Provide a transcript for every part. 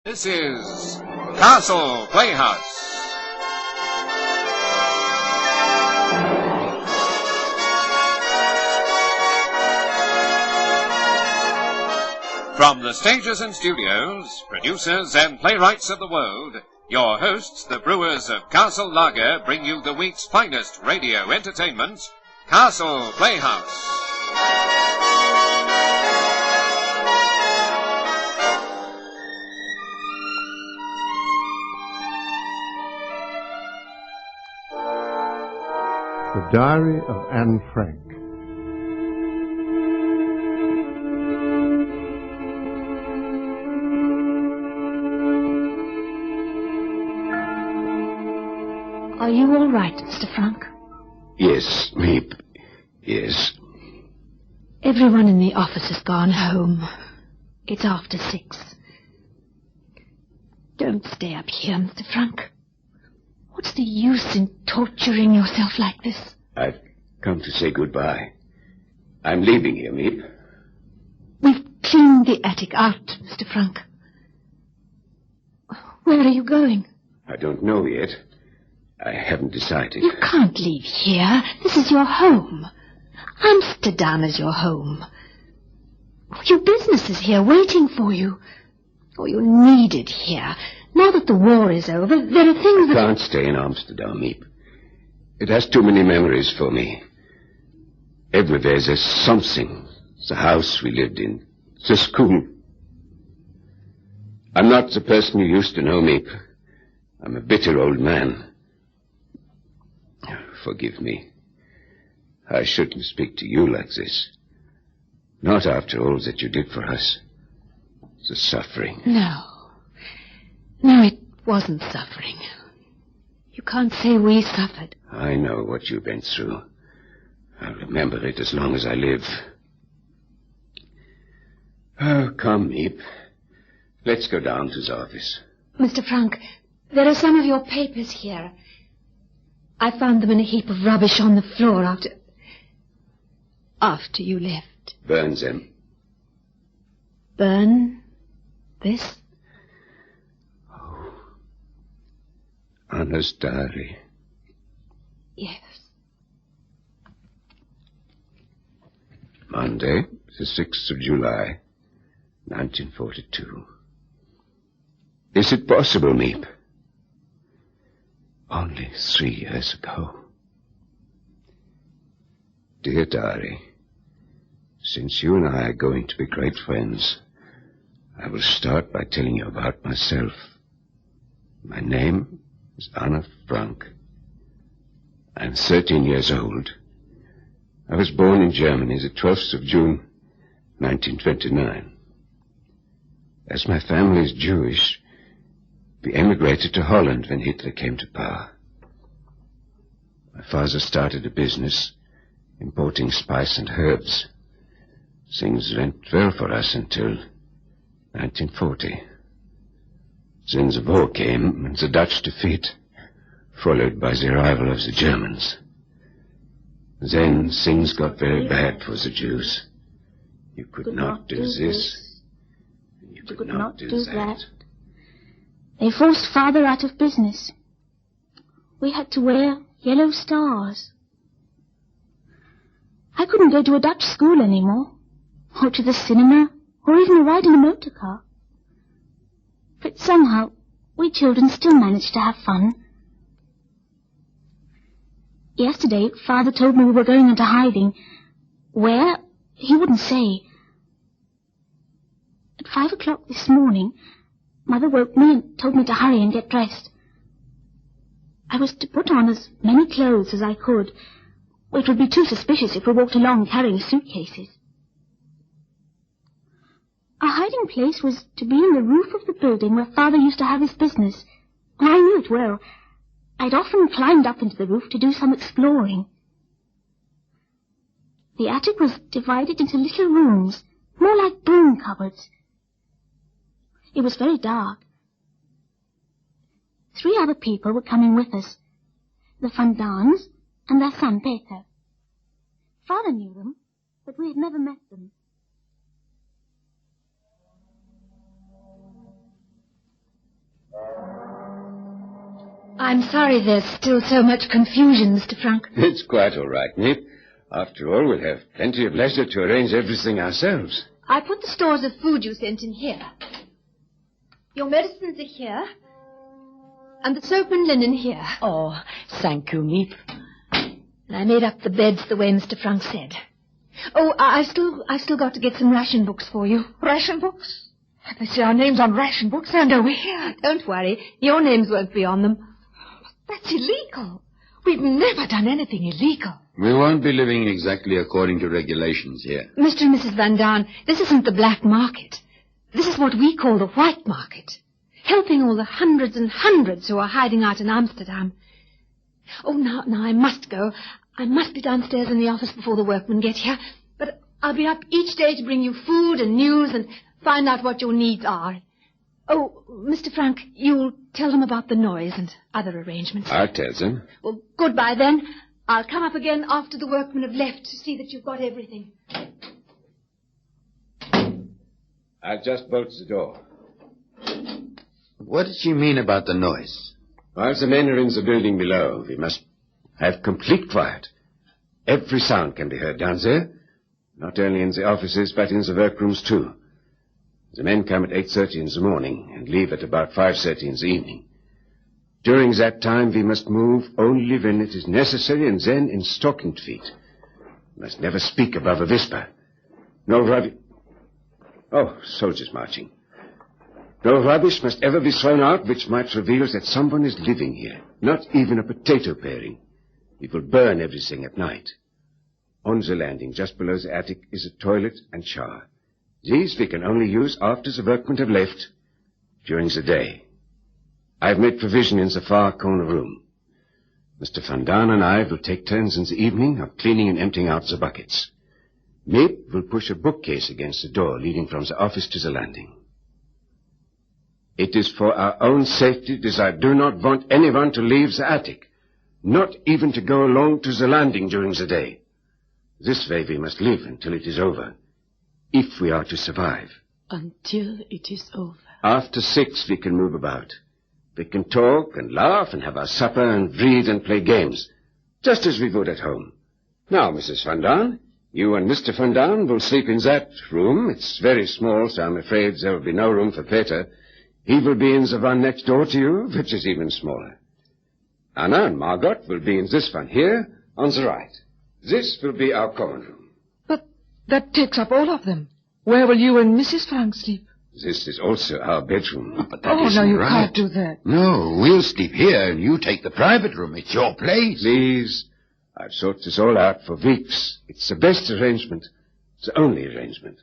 This is Castle Playhouse. From the stages and studios, producers and playwrights of the world, your hosts, the brewers of Castle Lager, bring you the week's finest radio entertainment, Castle Playhouse. The Diary of Anne Frank. Are you all right, Mr. Frank? Yes, Miep. Yes. Everyone in the office has gone home. It's after 6. Don't stay up here, Mr. Frank. What's the use in torturing yourself like this? I've come to say goodbye. I'm leaving here, Miep. We've cleaned the attic out, Mr. Frank. Where are you going? I don't know yet. I haven't decided. You can't leave here. This is your home. Amsterdam is your home. Your business is here waiting for you. Oh, you're needed here. Now that the war is over, there are things that... I can't stay in Amsterdam, Miep. It has too many memories for me. Everywhere there's something. The house we lived in. The school. I'm not the person you used to know, Miep. I'm a bitter old man. Forgive me. I shouldn't speak to you like this. Not after all that you did for us. The suffering. No, it wasn't suffering. You can't say we suffered. I know what you've been through. I'll remember it as long as I live. Oh, come, Miep. Let's go down to the office. Mr. Frank, there are some of your papers here. I found them in a heap of rubbish on the floor after you left. Burn them. Burn this? Anna's diary. Yes. Monday, the 6th of July, 1942. Is it possible, Miep? Only 3 years ago. Dear diary, since you and I are going to be great friends, I will start by telling you about myself. My name is Anna Frank. I'm 13 years old. I was born in Germany the 12th of June, 1929. As my family is Jewish, we emigrated to Holland when Hitler came to power. My father started a business importing spice and herbs. Things went well for us until 1940. Then the war came and the Dutch defeat, followed by the arrival of the Germans. Then things got very bad for the Jews. You could not do this. You could not do that. They forced Father out of business. We had to wear yellow stars. I couldn't go to a Dutch school anymore, or to the cinema, or even ride in a motor car. But somehow, we children still managed to have fun. Yesterday, Father told me we were going into hiding. Where? He wouldn't say. At 5 o'clock this morning, Mother woke me and told me to hurry and get dressed. I was to put on as many clothes as I could. It would be too suspicious if we walked along carrying suitcases. Our hiding place was to be in the roof of the building where Father used to have his business. And I knew it well. I'd often climbed up into the roof to do some exploring. The attic was divided into little rooms, more like broom cupboards. It was very dark. 3 other people were coming with us. The Van Daans and their son Peter. Father knew them, but we had never met them. I'm sorry there's still so much confusion, Mr. Frank. It's quite all right, Miep. After all, we'll have plenty of leisure to arrange everything ourselves. I put the stores of food you sent in here. Your medicines are here. And the soap and linen here. Oh, thank you, Miep. And I made up the beds the way Mr. Frank said. Oh, I still got to get some ration books for you. Ration books? They say our names on ration books and over here. Don't worry. Your names won't be on them. That's illegal. We've never done anything illegal. We won't be living exactly according to regulations here. Mr. and Mrs. Van Daan, this isn't the black market. This is what we call the white market. Helping all the hundreds and hundreds who are hiding out in Amsterdam. Oh, now I must go. I must be downstairs in the office before the workmen get here. But I'll be up each day to bring you food and news and find out what your needs are. Oh, Mr. Frank, you'll tell them about the noise and other arrangements. I'll tell them. Well, goodbye then. I'll come up again after the workmen have left to see that you've got everything. I'll just bolt the door. What did she mean about the noise? While the men are in the building below, we must have complete quiet. Every sound can be heard down there, not only in the offices, but in the workrooms too. The men come at 8:30 in the morning and leave at about 5:30 in the evening. During that time, we must move only when it is necessary and then in stockinged feet. We must never speak above a whisper. No rubbish. Oh, soldiers marching. No rubbish must ever be thrown out which might reveal that someone is living here, not even a potato paring. We will burn everything at night. On the landing, just below the attic, is a toilet and shower. These we can only use after the workmen have left, during the day. I have made provision in the far corner room. Mr. Van Daan and I will take turns in the evening of cleaning and emptying out the buckets. Miep will push a bookcase against the door leading from the office to the landing. It is for our own safety that I do not want anyone to leave the attic, not even to go along to the landing during the day. This way we must live until it is over, if we are to survive. Until it is over. After 6 we can move about. We can talk and laugh and have our supper and read and play games, just as we would at home. Now, Mrs. Van Daan, you and Mr. Van Daan will sleep in that room. It's very small, so I'm afraid there will be no room for Peter. He will be in the one next door to you, which is even smaller. Anna and Margot will be in this one here, on the right. This will be our common room. But that takes up all of them. Where will you and Mrs. Frank sleep? This is also our bedroom. But that isn't no, you right. can't do that. No, we'll sleep here and you take the private room. It's your place. Please, I've thought this all out for weeks. It's the best arrangement. It's the only arrangement.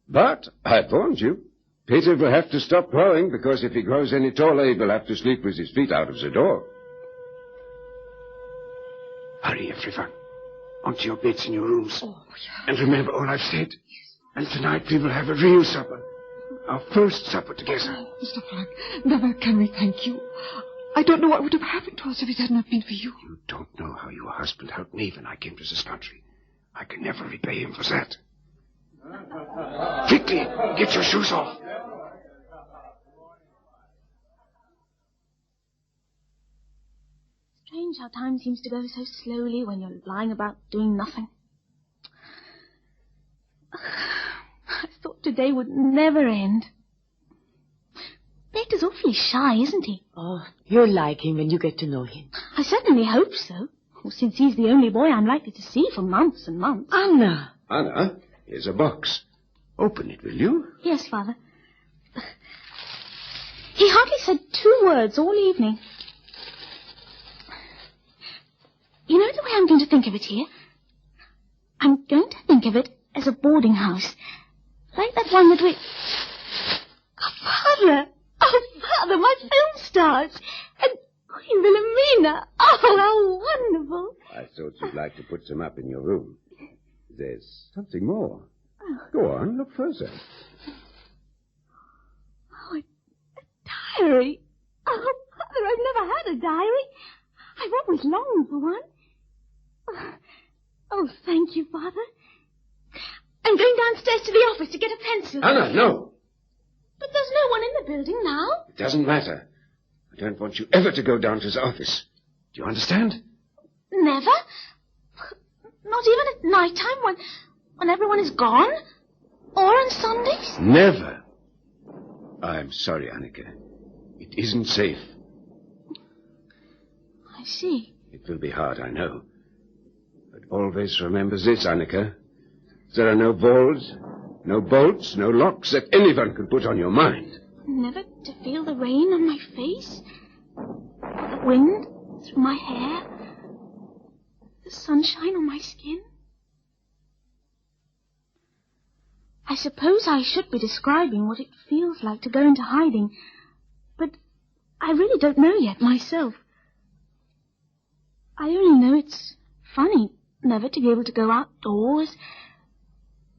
But I've warned you. Peter will have to stop growing, because if he grows any taller, he will have to sleep with his feet out of the door. Hurry, everyone. Onto your beds in your rooms. Oh, yeah. And remember all I've said. And tonight we will have a real supper. Our first supper together. Oh, Mr. Frank, never can we thank you. I don't know what would have happened to us if it hadn't have been for you. You don't know how your husband helped me when I came to this country. I can never repay him for that. Quickly, get your shoes off. Strange how time seems to go so slowly when you're lying about doing nothing. I thought today would never end. Peter's awfully shy, isn't he? Oh, you'll like him when you get to know him. I certainly hope so, since he's the only boy I'm likely to see for months and months. Anna. Anna, here's a box. Open it, will you? Yes, Father. He hardly said 2 words all evening. You know the way I'm going to think of it here? I'm going to think of it as a boarding house. Like that one that we... Oh, Father! Oh, Father, my film stars! And Queen Wilhelmina! Oh, how wonderful! I thought you'd like to put some up in your room. There's something more. Go on, look further. Oh, a diary! Oh, Father, I've never had a diary. I've always longed for one. Oh, thank you, Father. I'm going downstairs to the office to get a pencil. Anna, no! But there's no one in the building now. It doesn't matter. I don't want you ever to go down to his office. Do you understand? Never? Not even at night time when everyone is gone? Or on Sundays? Never. I'm sorry, Annika. It isn't safe. I see. It will be hard, I know. But always remember this, Annika. There are no balls, no bolts, no locks that anyone can put on your mind. Never to feel the rain on my face, or the wind through my hair, the sunshine on my skin. I suppose I should be describing what it feels like to go into hiding, but I really don't know yet myself. I only know it's funny never to be able to go outdoors,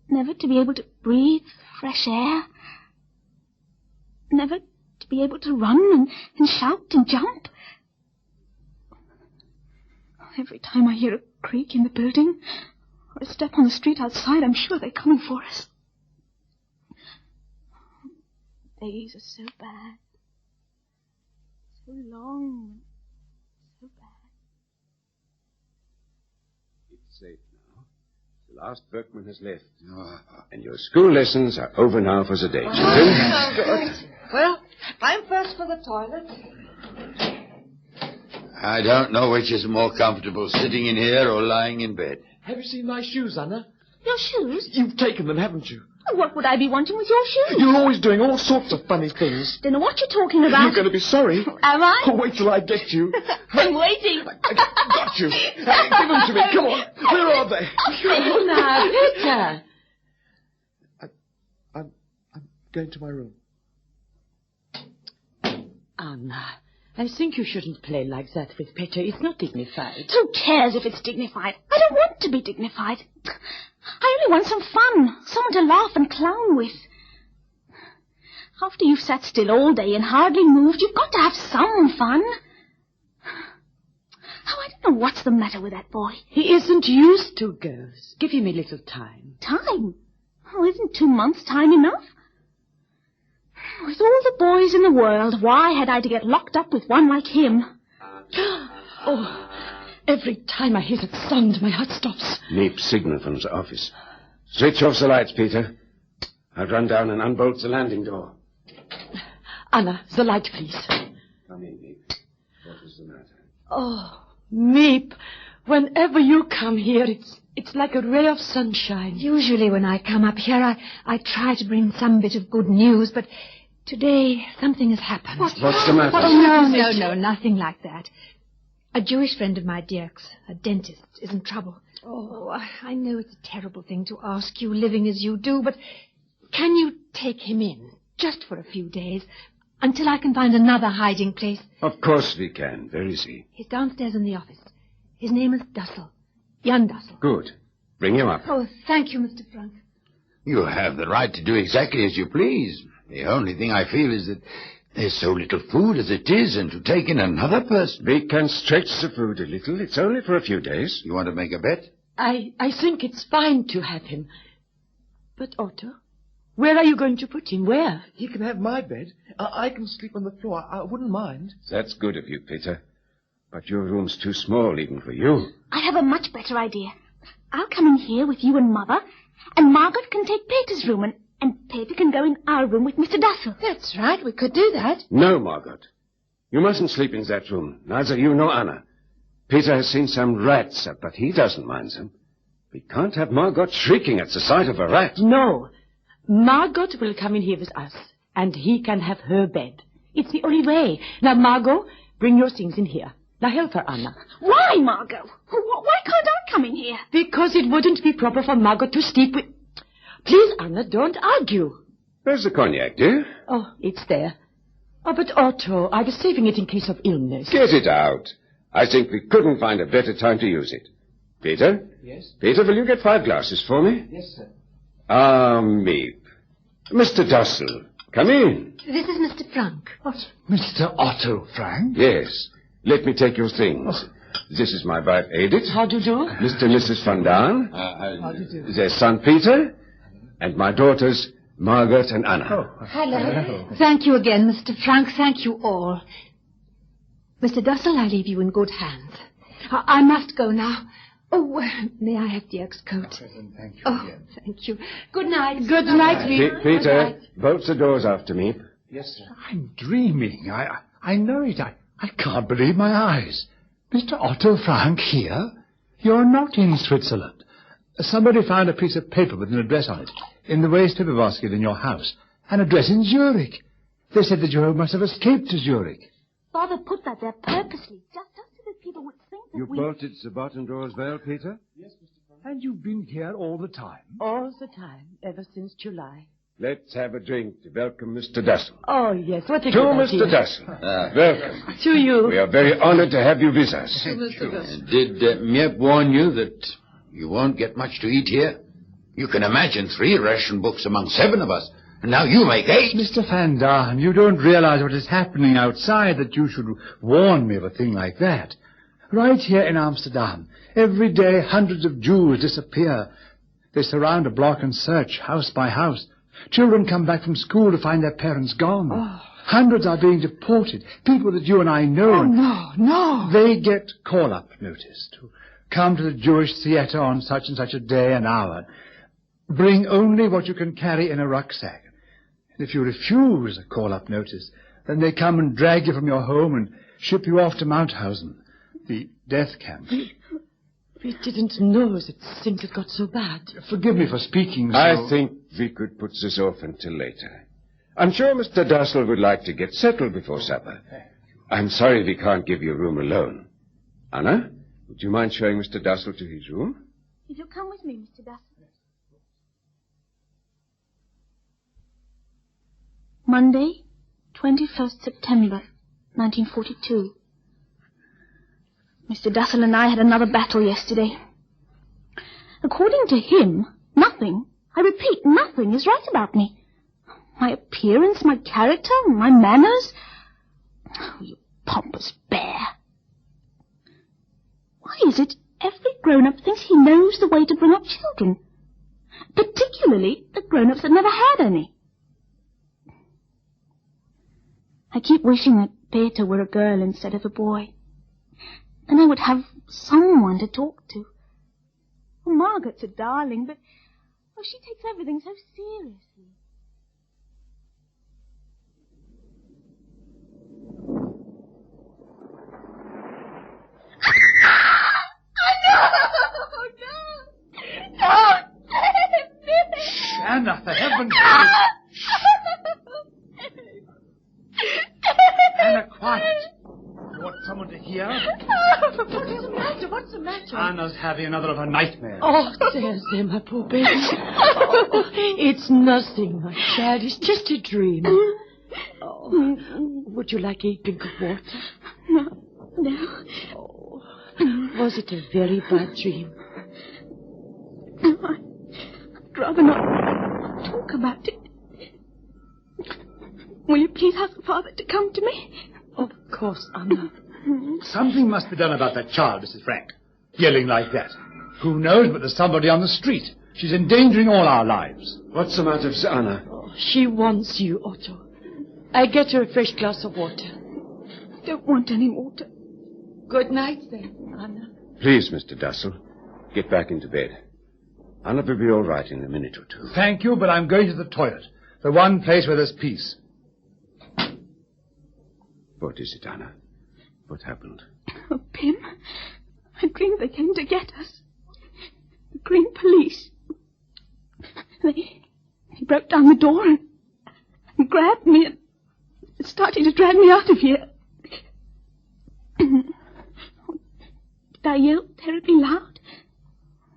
never to be able to breathe fresh air, never to be able to run and shout and jump. Every time I hear a creak in the building or a step on the street outside, I'm sure they're coming for us. Days are so bad, so long, so bad. It's safe now. The last workman has left. And your school lessons are over now for the day, children. Well, I'm first for the toilet. I don't know which is more comfortable, sitting in here or lying in bed. Have you seen my shoes, Anna? Your shoes? You've taken them, haven't you? What would I be wanting with your shoes? You're always doing all sorts of funny things. Don't know what you're talking about. You're going to be sorry. Am I? Oh, wait till I get you. I'm waiting. I got you. Hey, give them to me. Come on. Where are they? Oh, now, Peter. I'm going to my room. Anna, I think you shouldn't play like that with Peter. It's not dignified. Who cares if it's dignified? I don't want to be dignified. I only want some fun, someone to laugh and clown with. After you've sat still all day and hardly moved, you've got to have some fun. Oh, I don't know what's the matter with that boy. He isn't used to girls. Give him a little time. Time? Oh, isn't 2 months time enough? With all the boys in the world, why had I to get locked up with one like him? Oh, every time I hear that sound, my heart stops. Miep signal from the office. Switch off the lights, Peter. I'll run down and unbolt the landing door. Anna, the light, please. Come in, Miep. What is the matter? Oh, Miep, whenever you come here, it's like a ray of sunshine. Usually when I come up here, I try to bring some bit of good news, but today something has happened. What's the matter? No, nothing like that. A Jewish friend of my Dirk's, a dentist, is in trouble. Oh, I know it's a terrible thing to ask you, living as you do, but can you take him in, just for a few days, until I can find another hiding place? Of course we can. Where is he? He's downstairs in the office. His name is Dussel. Jan Dussel. Good. Bring him up. Oh, thank you, Mr. Frank. You have the right to do exactly as you please. The only thing I feel is that there's so little food as it is, and to take in another person. We can stretch the food a little. It's only for a few days. You want to make a bet? I think it's fine to have him. But, Otto, where are you going to put him? Where? He can have my bed. I can sleep on the floor. I wouldn't mind. That's good of you, Peter. But your room's too small even for you. I have a much better idea. I'll come in here with you and Mother, and Margaret can take Peter's room, and Peter can go in our room with Mr. Dussel. That's right, we could do that. No, Margaret. You mustn't sleep in that room. Neither you nor Anna. Peter has seen some rats up, but he doesn't mind them. We can't have Margot shrieking at the sight of a rat. No. Margot will come in here with us, and he can have her bed. It's the only way. Now, Margot, bring your things in here. Now help her, Anna. Why, Margot? Why can't I come in here? Because it wouldn't be proper for Margot to sleep with... Please, Anna, don't argue. Where's the cognac, dear? Oh, it's there. Oh, but Otto, I was saving it in case of illness. Get it out. I think we couldn't find a better time to use it. Peter? Yes? Peter, will you get 5 glasses for me? Yes, sir. Miep. Mr. Dussel, come in. This is Mr. Frank. What? Mr. Otto Frank? Yes. Let me take your things. This is my wife, Edith. How do you do? Mr. and Mrs. Van Daan. How do you do? Their son, Peter. And my daughters, Margaret and Anna. Hello. Thank you again, Mr. Frank. Thank you all. Mr. Dussel, I leave you in good hands. I must go now. Oh, may I have Dirk's coat? Thank you. Oh, thank you. Good night. Good night, Miep. Peter, bolt the doors after me. Yes, sir. I'm dreaming. I know it. I can't believe my eyes. Mr. Otto Frank here? You're not in Switzerland. Somebody found a piece of paper with an address on it in the waste paper basket in your house. An address in Zurich. They said that you must have escaped to Zurich. Father put that there purposely, just so that people would think that You we... bolted the bottom doors well, Peter? Yes, Mr. Frank. And you've been here all the time? All the time, ever since July. Let's have a drink to welcome Mr. Dussel. Oh, yes, what a To good Mr. idea. Dussel. Welcome. To you. We are very honored to have you with us. Did Miep warn you that you won't get much to eat here? You can imagine 3 ration books among 7 of us. And now you make 8. Mr. Van Daan, you don't realize what is happening outside that you should warn me of a thing like that. Right here in Amsterdam, every day hundreds of Jews disappear. They surround a block and search, house by house. Children come back from school to find their parents gone. Oh. Hundreds are being deported, people that you and I know. Oh, no. They get call-up notice to come to the Jewish theater on such and such a day and hour. Bring only what you can carry in a rucksack. And if you refuse a call-up notice, then they come and drag you from your home and ship you off to Mauthausen, the death camp. We didn't know that things had got so bad. Forgive me for speaking so... I think we could put this off until later. I'm sure Mr. Dussel would like to get settled before supper. I'm sorry we can't give you a room alone. Anna, would you mind showing Mr. Dussel to his room? Will you come with me, Mr. Dussel? Monday, 21st September, 1942. Mr. Dussel and I had another battle yesterday. According to him, nothing, I repeat, nothing is right about me. My appearance, my character, my manners. Oh, you pompous bear. Why is it every grown-up thinks he knows the way to bring up children? Particularly the grown-ups that never had any. I keep wishing that Peter were a girl instead of a boy. Then I would have someone to talk to. Well, Margaret's a darling, but she takes everything so seriously. Anna, for heaven's sake! Anna, quiet. You want someone to hear? What's the matter? Anna's having another of her nightmares. Oh, there, my poor baby. Oh, it's nothing, my child. It's just a dream. Oh, would you like a drink of water? No. Oh, was it a very bad dream? No, I'd rather not talk about it. Will you please ask Father to come to me? Of course, Anna. Something must be done about that child, Mrs. Frank. Yelling like that. Who knows but there's somebody on the street. She's endangering all our lives. What's the matter, Anna? Oh, she wants you, Otto. I get her a fresh glass of water. I don't want any water. Good night, then, Anna. Please, Mr. Dussel, get back into bed. Anna will be all right in a minute or two. Thank you, but I'm going to the toilet. The one place where there's peace. What is it, Anna? What happened? Oh, Pim, I dreamed they came to get us. The green police. They broke down the door and grabbed me and started to drag me out of here. Did I yell terribly loud?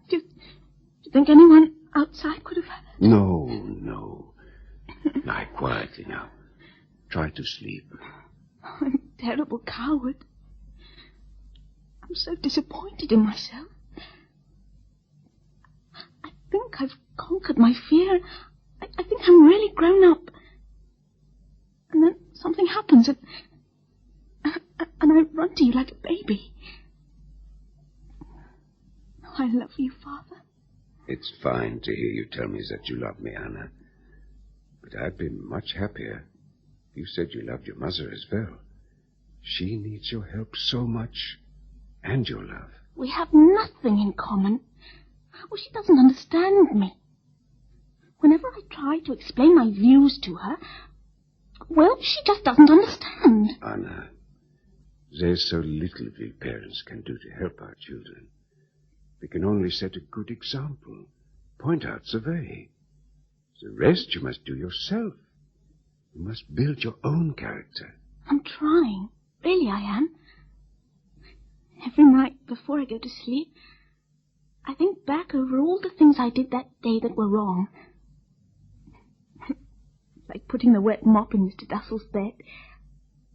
Do you think anyone outside could have heard? No. Lie quietly now. Try to sleep. I'm a terrible coward. I'm so disappointed in myself. I think I've conquered my fear. I think I'm really grown up. And then something happens and I run to you like a baby. I love you, Father. It's fine to hear you tell me that you love me, Anna. But I'd be much happier if you said you loved your mother as well. She needs your help so much, and your love. We have nothing in common. Oh, she doesn't understand me. Whenever I try to explain my views to her, well, she just doesn't understand. Anna, there's so little we parents can do to help our children. We can only set a good example, point out the way. The rest you must do yourself. You must build your own character. I'm trying. Really, I am. Every night before I go to sleep, I think back over all the things I did that day that were wrong. Like putting the wet mop in Mr. Dussel's bed.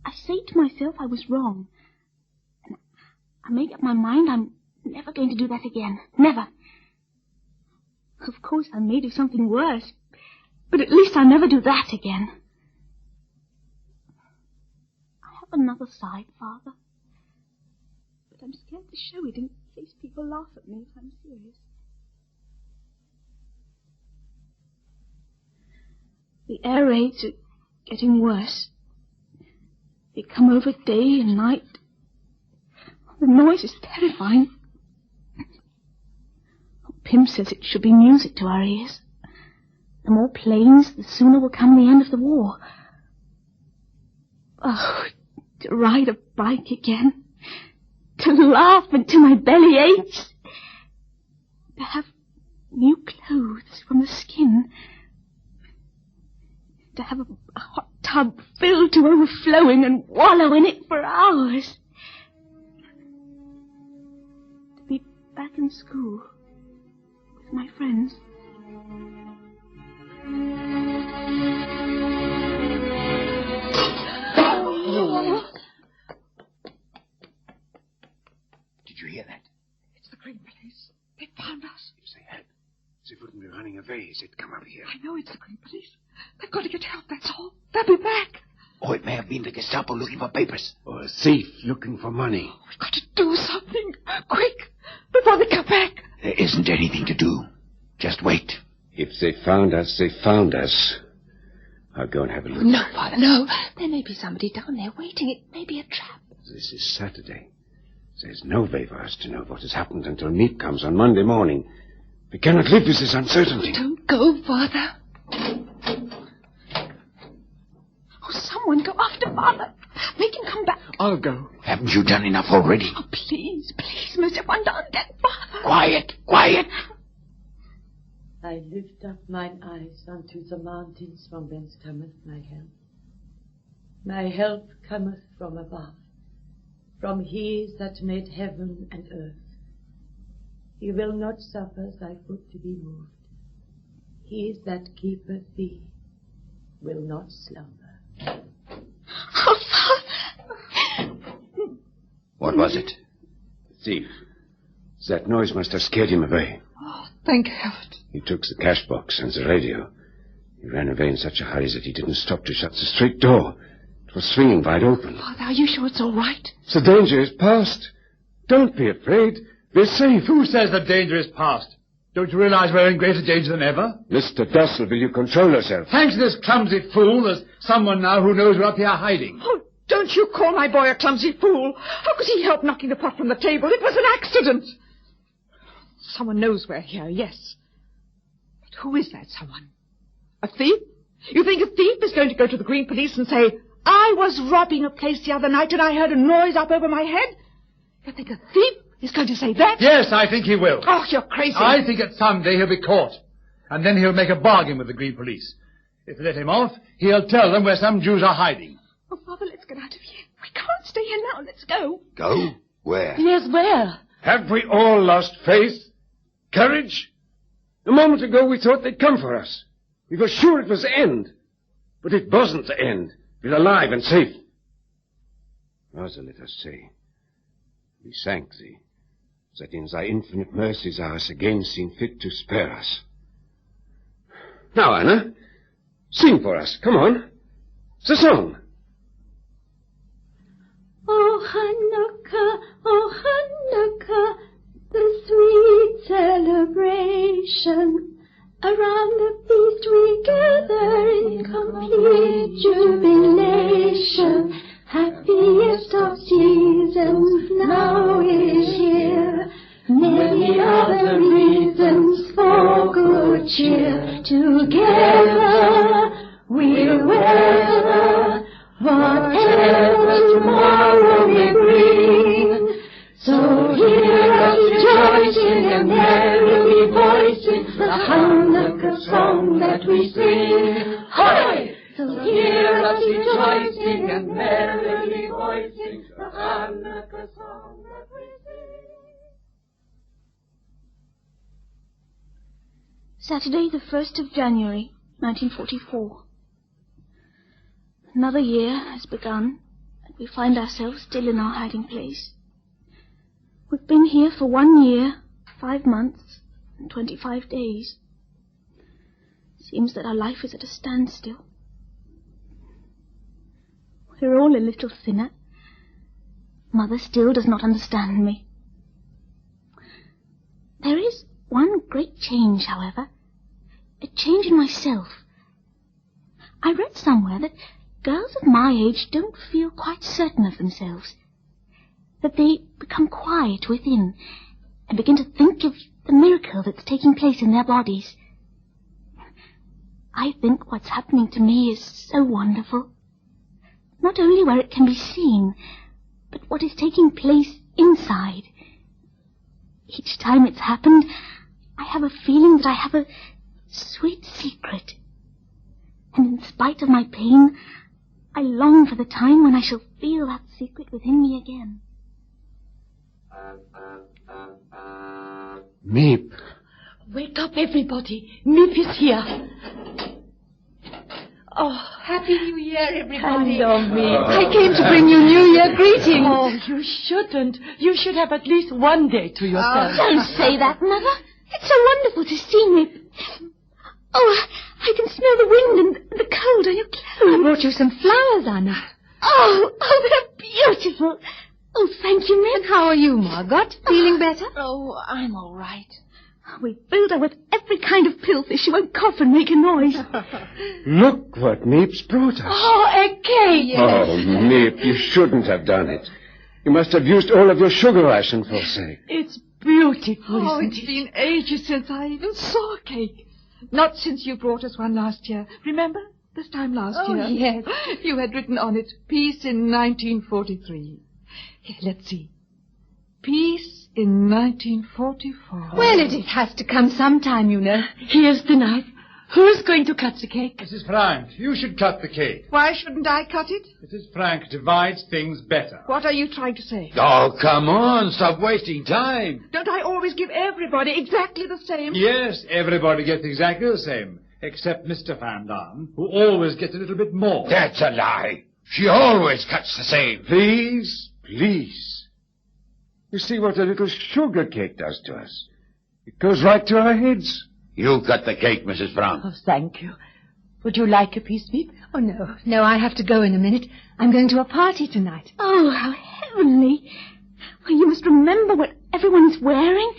I say to myself I was wrong. And I make up my mind I'm never going to do that again. Never. Of course, I may do something worse, but at least I'll never do that again. I have another side, Father. But I'm scared to show it in case people laugh at me if I'm serious. The air raids are getting worse. They come over day and night. The noise is terrifying. Pim says it should be music to our ears. The more planes, the sooner will come the end of the war. Oh, to ride a bike again. To laugh until my belly aches. To have new clothes from the skin. To have a hot tub filled to overflowing and wallow in it for hours. To be back in school with my friends. Did you hear that? It's the Green Police. They found us. If they had, they wouldn't be running away. They'd come up here. I know it's the Green Police. They've got to get help, that's all. They'll be back. Or it may have been the Gestapo looking for papers. Or a thief looking for money. We've got to do something. Quick, before they come back. There isn't anything to do. Just wait. If they found us, they found us. I'll go and have a look. No, Father, no. There may be somebody down there waiting. It may be a trap. This is Saturday. There's no way for us to know what has happened until Miep comes on Monday morning. We cannot live with this uncertainty. Don't go, Father. Oh, someone go after Father. Make him come back. I'll go. Haven't you done enough already? Oh, please, please, Mr. Van Daan, get Father. Quiet, quiet. I lift up mine eyes unto the mountains from whence cometh my help. My help cometh from above, from He that made heaven and earth. He will not suffer thy foot to be moved. He that keepeth thee will not slumber. Oh, Father. What was it? Thief. That noise must have scared him away. Oh, thank heaven. He took the cash box and the radio. He ran away in such a hurry that he didn't stop to shut the street door. It was swinging wide open. Father, are you sure it's all right? The danger is past. Don't be afraid. We're safe. Who says the danger is past? Don't you realize we're in greater danger than ever? Mr. Dussel, will you control yourself? Thanks to this clumsy fool, there's someone now who knows we're up here hiding. Oh, don't you call my boy a clumsy fool. How could he help knocking the pot from the table? It was an accident. Someone knows we're here, yes. But who is that someone? A thief? You think a thief is going to go to the Green Police and say, I was robbing a place the other night and I heard a noise up over my head? You think a thief is going to say that? Yes, I think he will. Oh, you're crazy. I think that someday he'll be caught. And then he'll make a bargain with the Green Police. If they let him off, he'll tell them where some Jews are hiding. Oh, Father, let's get out of here. We can't stay here now. Let's go. Go? Where? Yes, where? Have we all lost faith? Courage? A moment ago we thought they'd come for us. We were sure it was the end. But it wasn't the end. We're alive and safe. Rather, let us say, we thank thee, that in thy infinite mercies thou hast again seen fit to spare us. Now, Anna, sing for us. Come on. The song. Oh, Hanukkah, the sweet celebration. Around the feast we gather in complete jubilation. Happiest whatever tomorrow may bring. So hear us rejoicing and merrily voicing the Hanukkah song that we sing. Hoy! So hear us rejoicing and merrily voicing the Hanukkah song that we sing. Saturday, the 1st of January, 1944. Another year has begun, and we find ourselves still in our hiding place. We've been here for 1 year, 5 months, and 25 days. Seems that our life is at a standstill. We're all a little thinner. Mother still does not understand me. There is one great change, however. A change in myself. I read somewhere that girls of my age don't feel quite certain of themselves. That they become quiet within and begin to think of the miracle that's taking place in their bodies. I think what's happening to me is so wonderful. Not only where it can be seen, but what is taking place inside. Each time it's happened, I have a feeling that I have a sweet secret. And in spite of my pain, I long for the time when I shall feel that secret within me again. Miep. Wake up, everybody. Miep is here. Oh, Happy New Year, everybody. Hello, Miep. I came to bring you New Year greetings. Oh, you shouldn't. You should have at least one day to yourself. Oh, don't say that, Mother. It's so wonderful to see me. Oh, I can smell the wind and the cold on your clothes. I brought you some flowers, Anna. Oh, they're beautiful. Oh, thank you, Miep. And how are you, Margot? Feeling better? Oh, I'm all right. We filled her with every kind of pilfish. She won't cough and make a noise. Look what Miep's brought us. Oh, a cake. Yes. Oh, Miep, you shouldn't have done it. You must have used all of your sugar ration, for sake. It's beautiful, Oh, isn't it's it? been ages since I even saw a cake. Not since you brought us one last year. Remember? This time last year. Yes. You had written on it, Peace in 1943. Here, let's see. Peace in 1944. Well, it has to come sometime, you know. Here's the knife. Who's going to cut the cake? Mrs. Frank, you should cut the cake. Why shouldn't I cut it? Mrs. Frank divides things better. What are you trying to say? Oh, come on. Stop wasting time. Don't I always give everybody exactly the same? Yes, everybody gets exactly the same, except Mr. Van Dam, who always gets a little bit more. That's a lie. She always cuts the same. Please, please. You see what a little sugar cake does to us. It goes right to our heads. You cut the cake, Mrs. Frank. Oh, thank you. Would you like a piece, Miep? Oh, no, I have to go in a minute. I'm going to a party tonight. Oh, how heavenly. Well, you must remember what everyone is wearing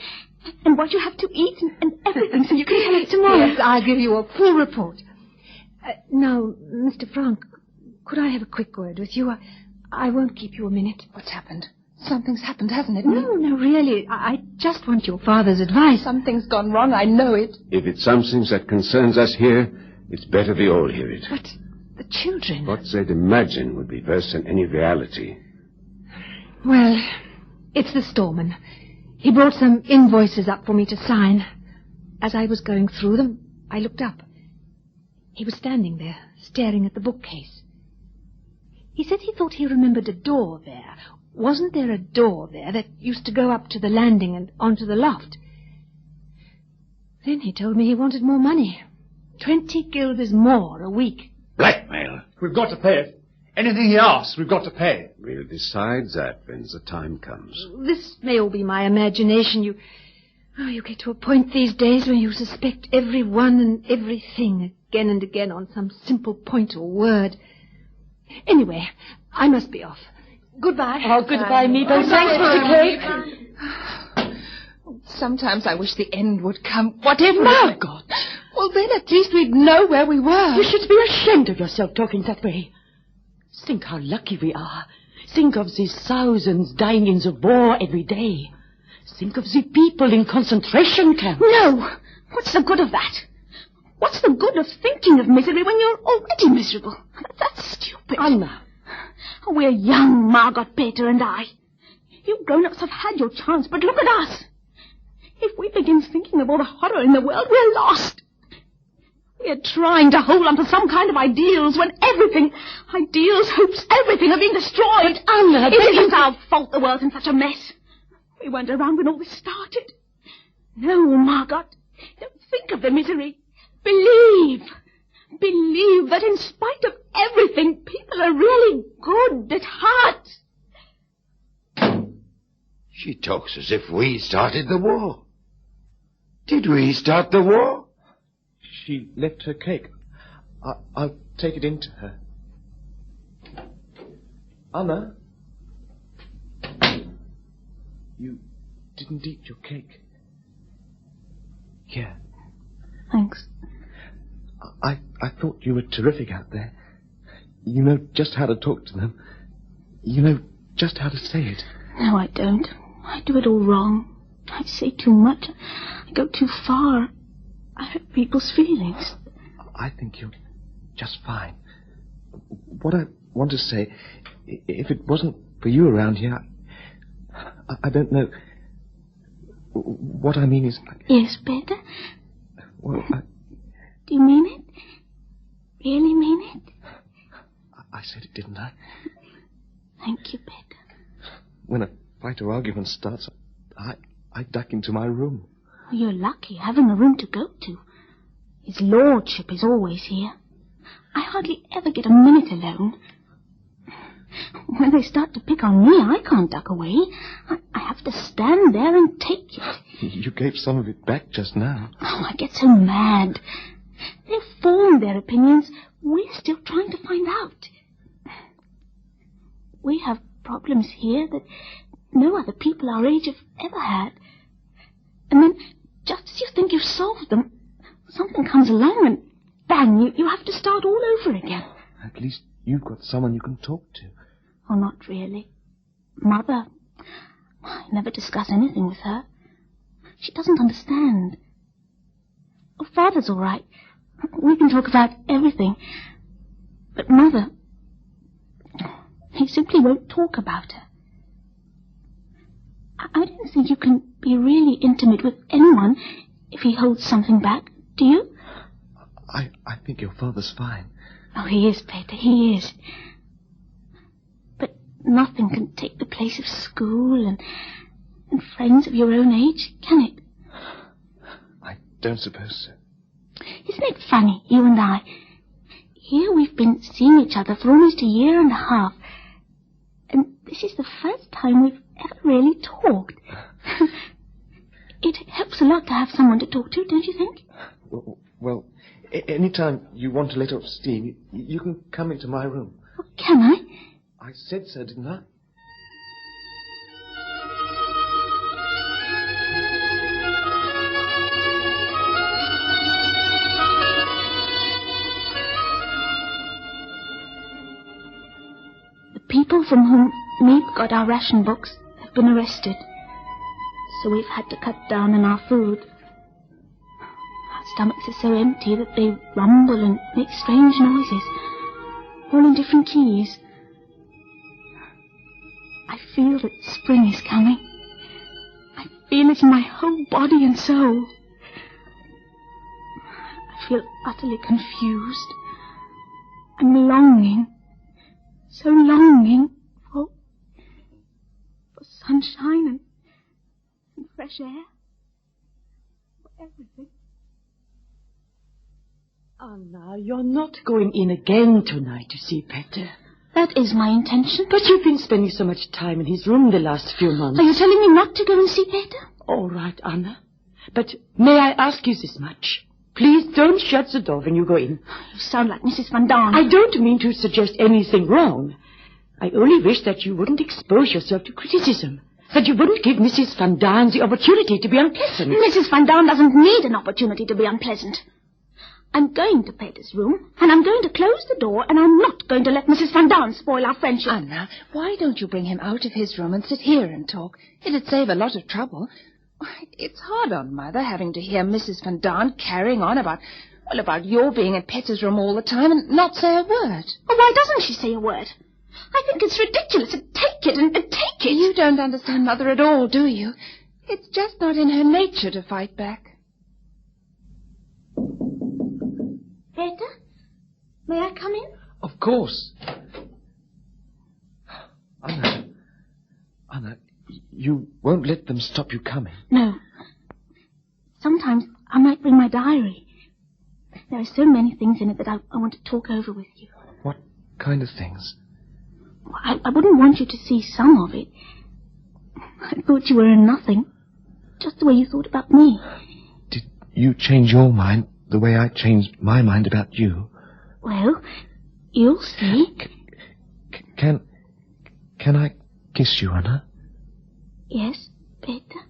and what you have to eat and everything so you can tell us tomorrow. Yes, I'll give you a full report. Now, Mr. Frank, could I have a quick word with you? I won't keep you a minute. What's happened? Something's happened, hasn't it? No, really. I just want your father's advice. Something's gone wrong, I know it. If it's something that concerns us here, it's better we all hear it. But the children... What they'd imagine would be worse than any reality. Well, it's the storeman. He brought some invoices up for me to sign. As I was going through them, I looked up. He was standing there, staring at the bookcase. He said he thought he remembered a door there. Wasn't there a door there that used to go up to the landing and onto the loft? Then he told me he wanted more money. 20 guilders more a week. Blackmail. We've got to pay it. Anything he asks, we've got to pay. We'll decide that when the time comes. This may all be my imagination. You get to a point these days where you suspect everyone and everything again and again on some simple point or word. Anyway, I must be off. Goodbye. Oh, goodbye, Miep. Oh, thanks for the cake. Sometimes I wish the end would come. Whatever. Margot. Well, then at least we'd know where we were. You should be ashamed of yourself talking that way. Think how lucky we are. Think of these thousands dying in the war every day. Think of the people in concentration camps. No! What's the good of that? What's the good of thinking of misery when you're already miserable? That's stupid. Anna. We're young, Margot, Peter and I. You grown-ups have had your chance, but look at us. If we begin thinking of all the horror in the world, we're lost. We're trying to hold on to some kind of ideals when ideals, hopes, everything are being destroyed. But Anna, it isn't our fault the world's in such a mess. We weren't around when all this started. No, Margot, don't think of the misery. Believe that in spite of everything, people are really good at heart. She talks as if we started the war. Did we start the war? She left her cake. I'll take it in to her. Anna? You didn't eat your cake. Here. Thanks. I thought you were terrific out there. You know just how to talk to them. You know just how to say it. No, I don't. I do it all wrong. I say too much. I go too far. I hurt people's feelings. I think you're just fine. What I want to say, if it wasn't for you around here, I don't know. What I mean is... Yes, Peter? Well, Do you mean it? Really mean it? I said it, didn't I? Thank you, Peter. When a fight or argument starts, I duck into my room. Well, you're lucky having a room to go to. His lordship is always here. I hardly ever get a minute alone. When they start to pick on me, I can't duck away. I have to stand there and take it. You gave some of it back just now. Oh, I get so mad. They've formed their opinions. We're still trying to find out. We have problems here that no other people our age have ever had. And then, just as you think you've solved them, something comes along and bang, you have to start all over again. At least you've got someone you can talk to. Oh, not really. Mother, I never discuss anything with her. She doesn't understand. Oh, Father's all right. We can talk about everything. But Mother, he simply won't talk about her. I don't think you can be really intimate with anyone if he holds something back, do you? I think your father's fine. Oh, he is, Peter, he is. But nothing can take the place of school and friends of your own age, can it? I don't suppose so. Isn't it funny, you and I? Here we've been seeing each other for almost a year and a half. And this is the first time we've ever really talked. It helps a lot to have someone to talk to, don't you think? Well, anytime you want to let off steam, you can come into my room. Oh, can I? I said so, didn't I? The people from whom Miep got our ration books have been arrested, so we've had to cut down on our food. Our stomachs are so empty that they rumble and make strange noises, all in different keys. I feel that spring is coming. I feel it in my whole body and soul. I feel utterly confused. I'm longing, so longing for sunshine and fresh air, for everything. Anna, you're not going in again tonight to see Peter. That is my intention. But you've been spending so much time in his room the last few months. Are you telling me not to go and see Peter? All right, Anna. But may I ask you this much? Please don't shut the door when you go in. You sound like Mrs. Van Daan. I don't mean to suggest anything wrong. I only wish that you wouldn't expose yourself to criticism. That you wouldn't give Mrs. Van Daan the opportunity to be unpleasant. Mrs. Van Daan doesn't need an opportunity to be unpleasant. I'm going to Peter's room, and I'm going to close the door, and I'm not going to let Mrs. Van Daan spoil our friendship. Anna, why don't you bring him out of his room and sit here and talk? It'd save a lot of trouble. It's hard on Mother having to hear Mrs. Van Daan carrying on about your being in Peter's room all the time and not say a word. Oh, why doesn't she say a word? I think it's ridiculous. Take it and take it. You don't understand Mother at all, do you? It's just not in her nature to fight back. Peter, may I come in? Of course. Anna, you won't let them stop you coming? No. Sometimes I might bring my diary. There are so many things in it that I want to talk over with you. What kind of things? I wouldn't want you to see some of it. I thought you were a nothing, just the way you thought about me. Did you change your mind the way I changed my mind about you? Well, you'll see. Can I kiss you, Anna? Yes, Peter.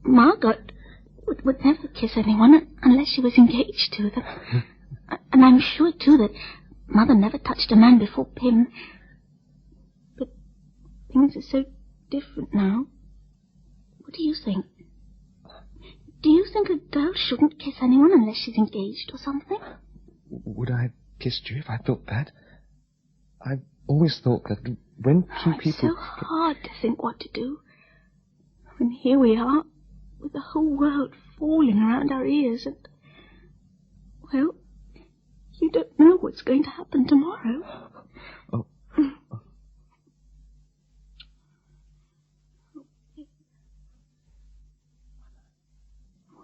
Margot would never kiss anyone unless she was engaged to them. And I'm sure, too, that Mother never touched a man before Pym. But things are so different now. What do you think? Do you think a girl shouldn't kiss anyone unless she's engaged or something? Would I have kissed you if I thought that? I've always thought that when two people... It's so hard to think what to do. And here we are, with the whole world falling around our ears and... Well, you don't know what's going to happen tomorrow. Oh.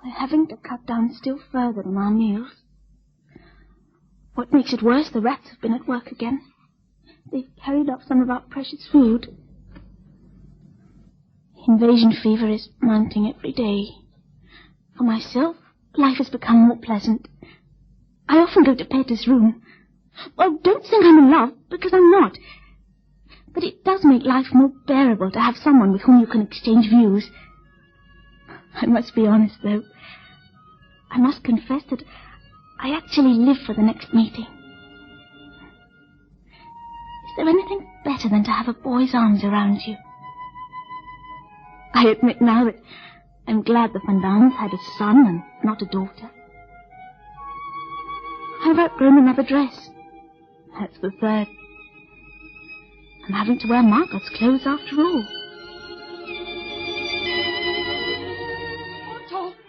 We're having to cut down still further on our meals. What makes it worse, the rats have been at work again. They've carried off some of our precious food. Invasion fever is mounting every day. For myself, life has become more pleasant. I often go to Peter's room. Well, don't think I'm in love, because I'm not. But it does make life more bearable to have someone with whom you can exchange views. I must be honest, though. I must confess that I actually live for the next meeting. Is there anything better than to have a boy's arms around you? I admit now that I'm glad the Van Daans had a son and not a daughter. I've outgrown another dress. That's the third. I'm having to wear Margot's clothes after all.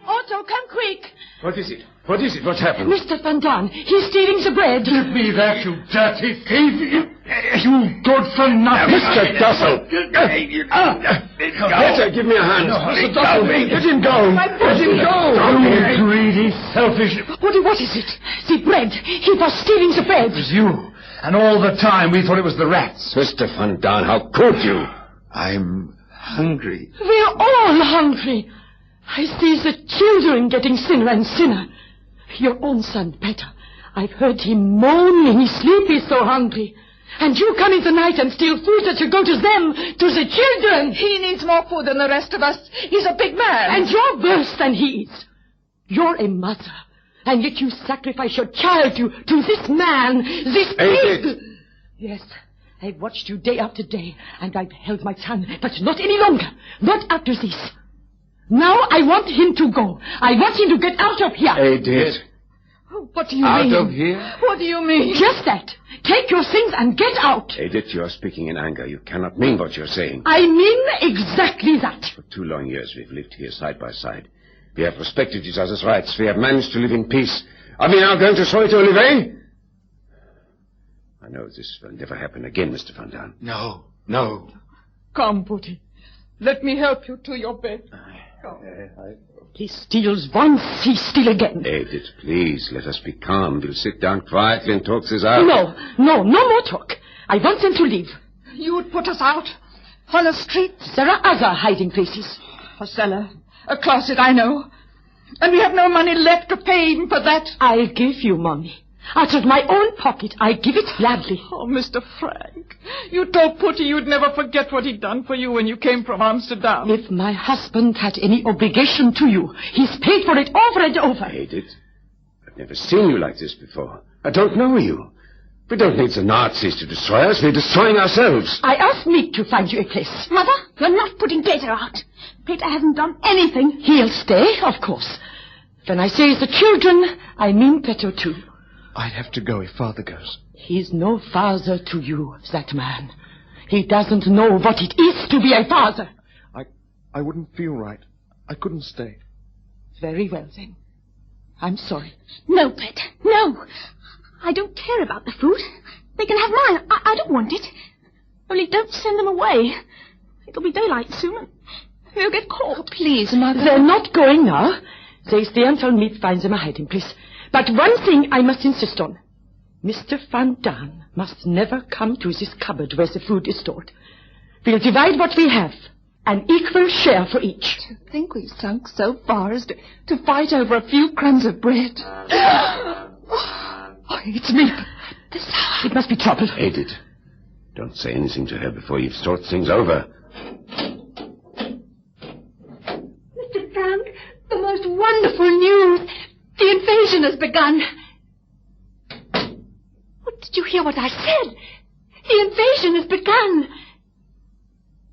Otto, come quick! What is it? What is it? What happened? Mr. Van Daan, he's stealing the bread. Give me that, you dirty thief! You good for nothing! Mr. Dussel! Peter, give me a hand. No, Mr. Dussel, let him go! Let him go! You greedy, selfish... What is it? The bread. He was stealing the bread. It was you. And all the time we thought it was the rats. Mr. Van Daan, how could you? I'm hungry. We're all hungry. I see the children getting thinner and thinner. Your own son, Peter. I've heard him moan in his sleep. He's so hungry. And you come in the night and steal food that should go to them, to the children. He needs more food than the rest of us. He's a big man. And you're worse than he is. You're a mother, and yet you sacrifice your child to this man, this pig. Yes, I've watched you day after day, and I've held my tongue, but not any longer. Not after this. Now I want him to go. I want him to get out of here. Edith. What do you mean? Out of here? What do you mean? Just that. Take your things and get out. Edith, you are speaking in anger. You cannot mean what you're saying. I mean exactly that. For 2 long years we've lived here side by side. We have respected each other's rights. We have managed to live in peace. Are we now going to throw it all away? I know this will never happen again, Mr. Van Daan. No. Come, Putty. Let me help you to your bed. He steals once, he steals again. Edith, please, let us be calm. We'll sit down quietly and talk this out. No more talk. I want them to leave. You'd put us out? On the street? There are other hiding places. A cellar. A closet, I know. And we have no money left to pay even for that. I'll give you money. Out of my own pocket, I give it gladly. Oh, Mr. Frank, you told Putty you'd never forget what he'd done for you when you came from Amsterdam. If my husband had any obligation to you, he's paid for it over and over. Edith, I've never seen you like this before. I don't know you. We don't need the Nazis to destroy us. We're destroying ourselves. I asked Miep to find you a place. Mother, you're not putting Peter out. Peter hasn't done anything. He'll stay, of course. When I say the children, I mean Petro too. I'd have to go if Father goes. He's no father to you, that man. He doesn't know what it is to be a father. I wouldn't feel right. I couldn't stay. Very well, then. I'm sorry. No, Pet, no. I don't care about the fruit. They can have mine. I don't want it. Only don't send them away. It'll be daylight soon. They'll get caught. Oh, please, Mother. They're not going now. They stay until Miep finds them a hiding place. But one thing I must insist on. Mr. Van Daan must never come to this cupboard where the food is stored. We'll divide what we have. An equal share for each. To think we've sunk so far as to fight over a few crumbs of bread. Oh, it's Miep. It must be trouble. Edith, don't say anything to her before you've thought things over. Mr. Frank, the most wonderful news. The invasion has begun. What, did you hear what I said? The invasion has begun.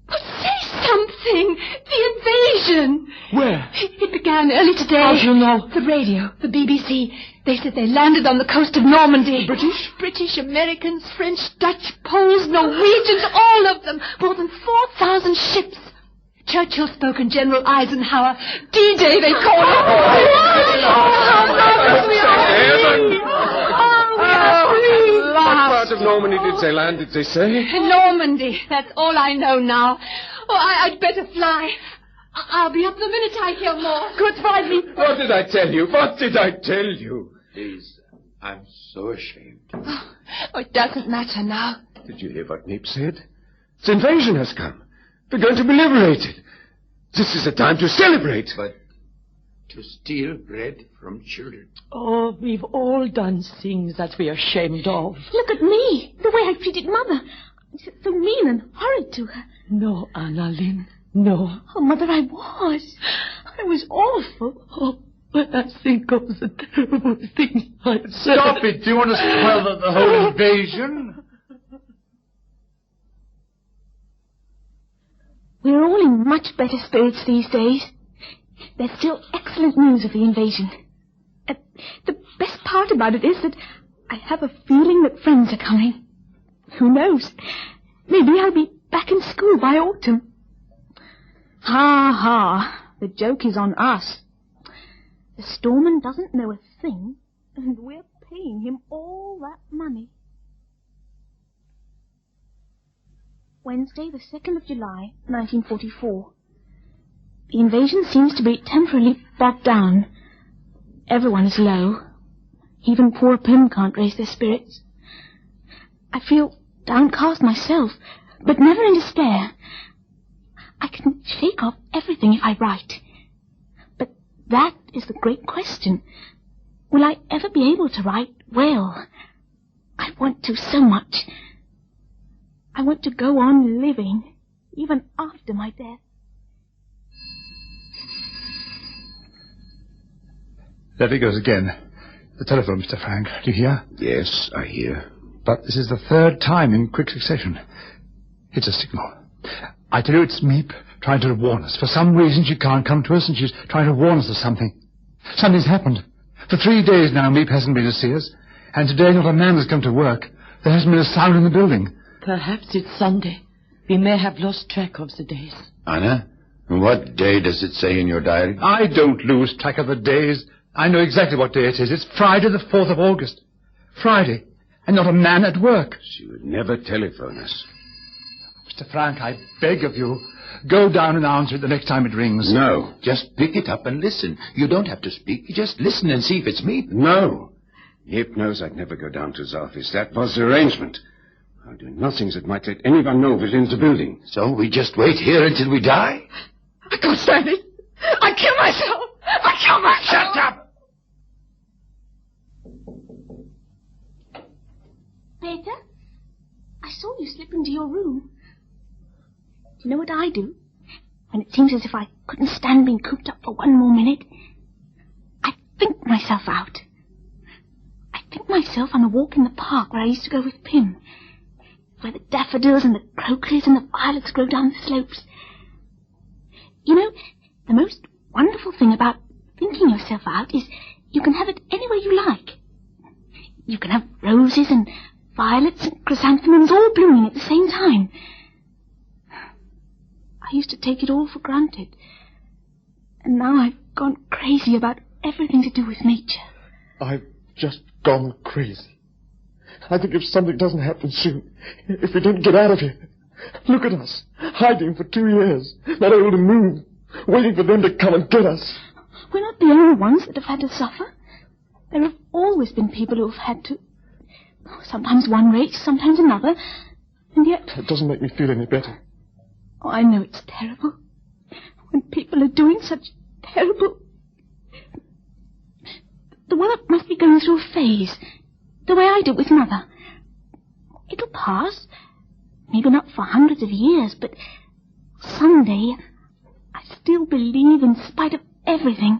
Oh, say something. The invasion. Where? It began early today. How do you know? The radio, the BBC. They said they landed on the coast of Normandy. British? British, Americans, French, Dutch, Poles, Norwegians, all of them. More than 4,000 ships. Churchill spoke and General Eisenhower. D-Day, they call it. What part of Normandy did they land, did they say? Normandy. That's all I know now. Oh, I'd better fly. I'll be up the minute I hear more. Goodbye, Miep. What did I tell you? What did I tell you? Please, I'm so ashamed. Oh, it doesn't matter now. Did you hear what Miep said? The invasion has come. We're going to be liberated. This is a time to celebrate. But to steal bread from children. Oh, we've all done things that we're ashamed of. Look at me, the way I treated Mother. So mean and horrid to her. No, Annalyn, no. Oh, Mother, I was. I was awful. Oh, when I think of the terrible things I said. Stop it. Do you want to spoil the whole invasion? We're all in much better spirits these days. There's still excellent news of the invasion. The best part about it is that I have a feeling that friends are coming. Who knows? Maybe I'll be back in school by autumn. Ha ha. The joke is on us. The storeman doesn't know a thing, and we're paying him all that money. Wednesday, the 2nd of July, 1944. The invasion seems to be temporarily bogged down. Everyone is low. Even poor Pym can't raise their spirits. I feel downcast myself, but never in despair. I can shake off everything if I write. But that is the great question. Will I ever be able to write well? I want to so much. I want to go on living, even after my death. There he goes again. The telephone, Mr. Frank. Do you hear? Yes, I hear. But this is the third time in quick succession. It's a signal. I tell you, it's Miep trying to warn us. For some reason, she can't come to us, and she's trying to warn us of something. Something's happened. For 3 days now, Miep hasn't been to see us, and today not a man has come to work. There hasn't been a sound in the building. Perhaps it's Sunday. We may have lost track of the days. Anna, what day does it say in your diary? I don't lose track of the days. I know exactly what day it is. It's Friday the 4th of August. Friday. And not a man at work. She would never telephone us. Mr. Frank, I beg of you, go down and answer it the next time it rings. No. Just pick it up and listen. You don't have to speak. You just listen and see if it's me. No. Miep knows I'd never go down to his office. That was the arrangement. I'll do nothing that might let anyone know within the building. So we just wait here until we die? I can't stand it. I kill myself. I kill myself. Shut up! Peter, I saw you slip into your room. Do you know what I do? When it seems as if I couldn't stand being cooped up for one more minute, I think myself out. I think myself on a walk in the park where I used to go with Pym, where the daffodils and the crocus and the violets grow down the slopes. You know, the most wonderful thing about thinking yourself out is you can have it any way you like. You can have roses and violets and chrysanthemums all blooming at the same time. I used to take it all for granted. And now I've gone crazy about everything to do with nature. I've just gone crazy. I think if something doesn't happen soon, if we don't get out of here, look at us, hiding for 2 years, not able to move, waiting for them to come and get us. We're not the only ones that have had to suffer. There have always been people who have had to. Sometimes one race, sometimes another, and yet... It doesn't make me feel any better. Oh, I know it's terrible. When people are doing such terrible... The world must be going through a phase, the way I did with Mother. It'll pass. Maybe not for hundreds of years, but someday I still believe, in spite of everything,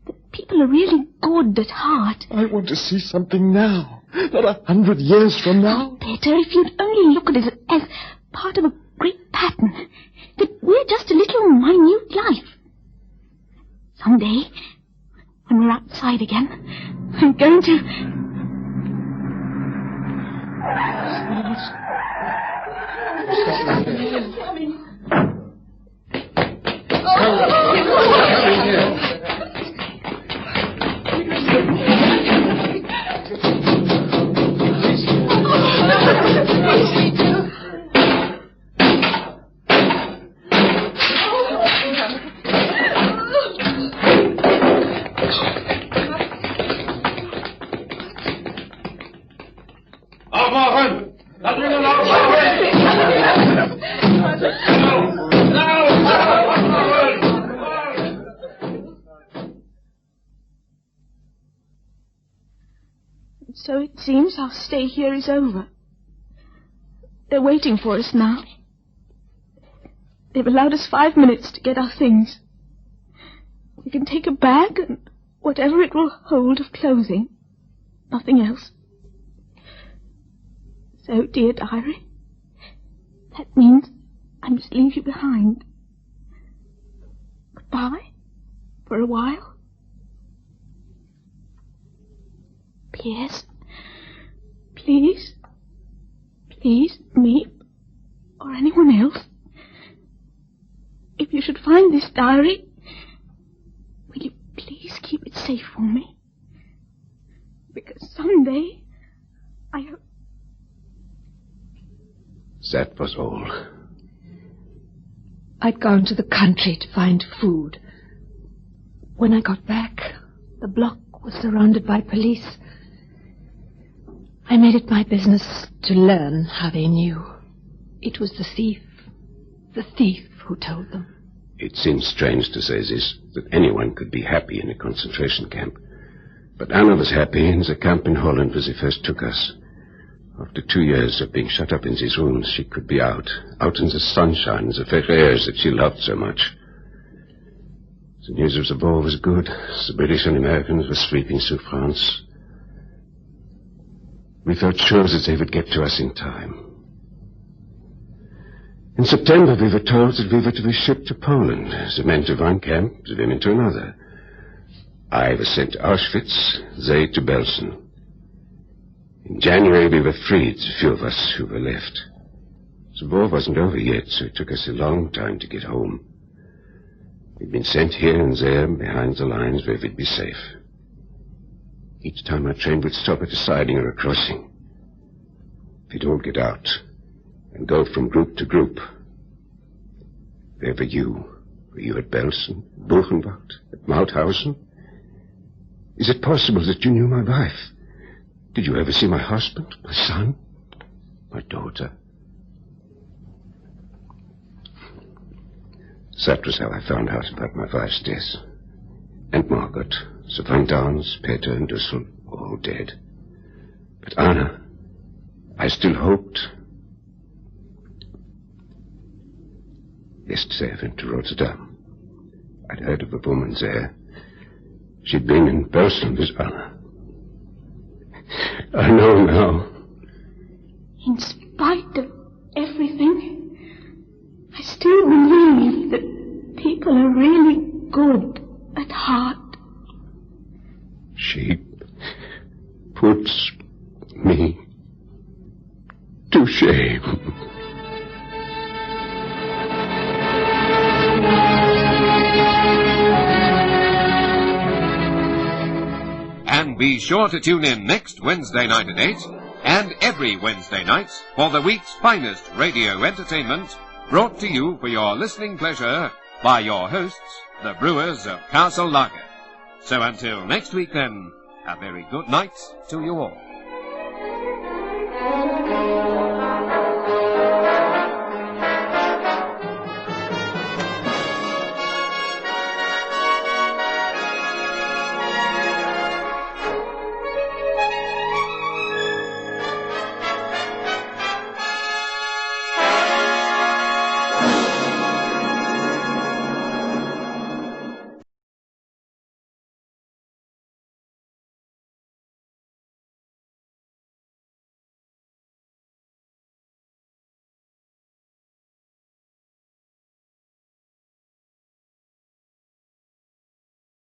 that people are really good at heart. I want to see something now, not 100 years from now. Oh, Peter, if you'd only look at it as part of a great pattern, that we're just a little minute life. Someday, when we're outside again, I'm going to... So it seems our stay here is over. They're waiting for us now. They've allowed us 5 minutes to get our things. We can take a bag and whatever it will hold of clothing. Nothing else. So, dear diary, that means I must leave you behind. Goodbye, for a while. P.S. Please, Miep, or anyone else, if you should find this diary, will you please keep it safe for me? Because someday I hope... That was all. I'd gone to the country to find food. When I got back, the block was surrounded by police. I made it my business to learn how they knew. It was the thief who told them. It seems strange to say this, that anyone could be happy in a concentration camp. But Anna was happy in the camp in Holland where they first took us. After 2 years of being shut up in these rooms, she could be out in the sunshine, the fresh airs that she loved so much. The news of the war was good. The British and Americans were sweeping through France. We felt sure that they would get to us in time. In September, we were told that we were to be shipped to Poland, the men to one camp, the women to another. I was sent to Auschwitz, they to Belsen. In January, we were freed, the few of us who were left. The war wasn't over yet, so it took us a long time to get home. We'd been sent here and there, behind the lines, where we'd be safe. Each time our train would stop at a siding or a crossing, we'd all get out and go from group to group. Where were you? Were you at Belsen, Buchenwald, at Mauthausen? Is it possible that you knew my wife? Did you ever see my husband, my son, my daughter? That was how I found out about my wife's death. And Margaret, the Van Downs, Peter and Dussel, all dead. But Anna, I still hoped. Yesterday I went to Rotterdam. I'd heard of a woman there. She'd been in Belsen with Anna. I know now. In spite of everything, I still believe that people are really good at heart. me to shame. And be sure to tune in next Wednesday night at 8, and every Wednesday night for the week's finest radio entertainment, brought to you for your listening pleasure by your hosts, the Brewers of Castle Lager. So until next week then, a very good night to you all.